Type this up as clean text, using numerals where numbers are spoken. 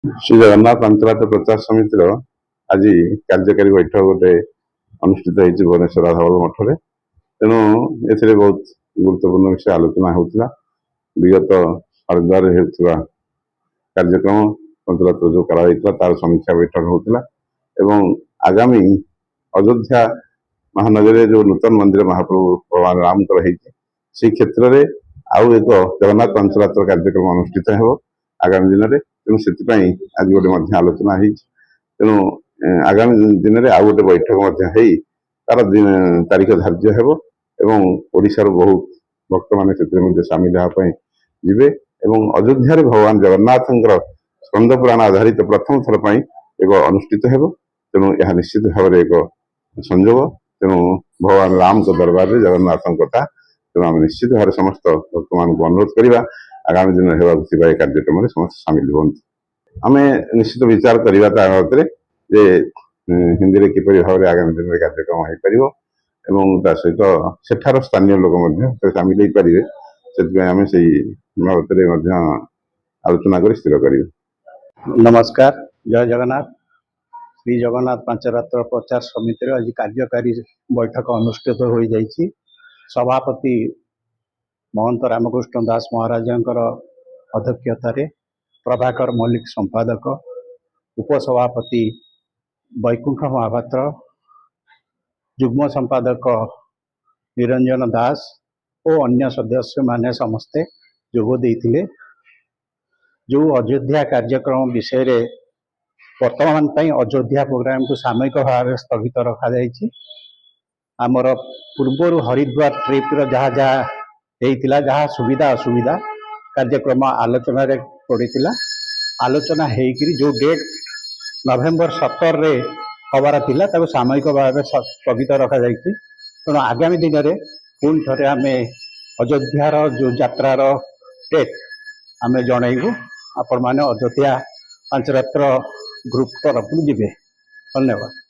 ଶ୍ରୀ ଜଗନ୍ନାଥ ଅନ୍ତର୍ଜାତୀୟ ପ୍ରଚାର ସମିତିର ଆଜି କାର୍ଯ୍ୟକାରୀ ବୈଠକ ଗୋଟେ ଅନୁଷ୍ଠିତ ହେଇଛି ଭୁବନେଶ୍ୱର ରାଧାବଲ୍ଲଭ ମଠରେ। ତେଣୁ ଏଥିରେ ବହୁତ ଗୁରୁତ୍ୱପୂର୍ଣ୍ଣ ବିଷୟ ଆଲୋଚନା ହେଉଥିଲା। ବିଗତ ହରିଦ୍ୱାରରେ ହେଉଥିବା କାର୍ଯ୍ୟକ୍ରମ ଅନ୍ତର୍ଜାତୀୟ ଯେଉଁ କରାଯାଇଥିଲା ତାର ସମୀକ୍ଷା ବୈଠକ ହେଉଥିଲା ଏବଂ ଆଗାମୀ ଅଯୋଧ୍ୟା ମହାନଗରରେ ଯେଉଁ ନୂତନ ମନ୍ଦିର ମହାପ୍ରଭୁ ଭଗବାନ ରାମଙ୍କର ହେଇଛି ସେଇ କ୍ଷେତ୍ରରେ ଆଉ ଏକ ଜଗନ୍ନାଥ ଅନ୍ତର୍ଜାତୀୟ କାର୍ଯ୍ୟକ୍ରମ ଅନୁଷ୍ଠିତ ହେବ ଆଗାମୀ ଦିନରେ। ତେଣୁ ସେଥିପାଇଁ ଆଜି ଗୋଟେ ମଧ୍ୟ ଆଲୋଚନା ହେଇଛି। ତେଣୁ ଆଗାମୀ ଦିନରେ ଆଉ ଗୋଟେ ବୈଠକ ମଧ୍ୟ ହେଇ ତାର ତାରିଖ ଧାର୍ଯ୍ୟ ହେବ ଏବଂ ଓଡ଼ିଶାର ବହୁତ ଭକ୍ତମାନେ ସେଥିରେ ମଧ୍ୟ ସାମିଲ ହେବା ପାଇଁ ଯିବେ ଏବଂ ଅଯୋଧ୍ୟାରେ ଭଗବାନ ଜଗନ୍ନାଥଙ୍କର ସ୍କନ୍ଦ ପୁରାଣ ଆଧାରିତ ପ୍ରଥମ ଥର ପାଇଁ ଏକ ଅନୁଷ୍ଠିତ ହେବ। ତେଣୁ ଏହା ନିଶ୍ଚିତ ଭାବରେ ଏକ ସଂଯୋଗ। ତେଣୁ ଭଗବାନ ରାମଙ୍କ ଦରବାରରେ ଜଗନ୍ନାଥଙ୍କ କଥା। ତେଣୁ ଆମେ ନିଶ୍ଚିତ ଭାବରେ ସମସ୍ତ ଭକ୍ତମାନଙ୍କୁ ଅନୁରୋଧ କରିବା ଆଗାମୀ ଦିନରେ ହେବାକୁ ଥିବା ଏ କାର୍ଯ୍ୟକ୍ରମରେ ସମସ୍ତେ ସାମିଲ ହୁଅନ୍ତୁ। ଆମେ ନିଶ୍ଚିତ ବିଚାର କରିବା ତା ବାବଦରେ ଯେ ହିନ୍ଦୀରେ କିପରି ଭାବରେ ଆଗାମୀ ଦିନରେ କାର୍ଯ୍ୟକ୍ରମ ହେଇପାରିବ ଏବଂ ତା ସହିତ ସେଠାର ସ୍ଥାନୀୟ ଲୋକ ମଧ୍ୟ ସାମିଲ ହେଇପାରିବେ। ସେଥିପାଇଁ ଆମେ ସେଇ ବାବଦରେ ମଧ୍ୟ ଆଲୋଚନା କରି ସ୍ଥିର କରିବୁ। नमस्कार, जय जगन्नाथ। श्री जगन्नाथ पांचरात्र प्रचार समिति आज कार्यकारी बैठक अनुष्ठित हो जाइए। सभापति महंत रामकृष्ण दास महाराज अध्यक्षतार प्रभाकर मल्लिक संपादक, उपसभापति वैकुंठ महापात्र, जुग्म संपादक निरंजन दास और अन्य सदस्य माने समस्ते जोग देइथिले। जो अयोध्या कार्यक्रम विषय रे वर्तमान अयोध्या प्रोग्राम को सामयिक भाव स्थगित रखा जाइए। आमर पूर्वर हरिद्वार ट्रिप्र जहाँ जहाँ होता जहाँ सुविधा असुविधा कार्यक्रम आलोचना पड़ा। आलोचना होकर जो डेट नवेम्बर 17 रे हबार थिला ताको सामयिक भाव स्थगित रखा जाइए। तेणु आगामी दिन में पुणी थे आम अयोध्यार जो यात्रार डेट आम जनइबू। आपण मैंने अयोध्या पांचरात्र ग्रुप तरफ जी। धन्यवाद।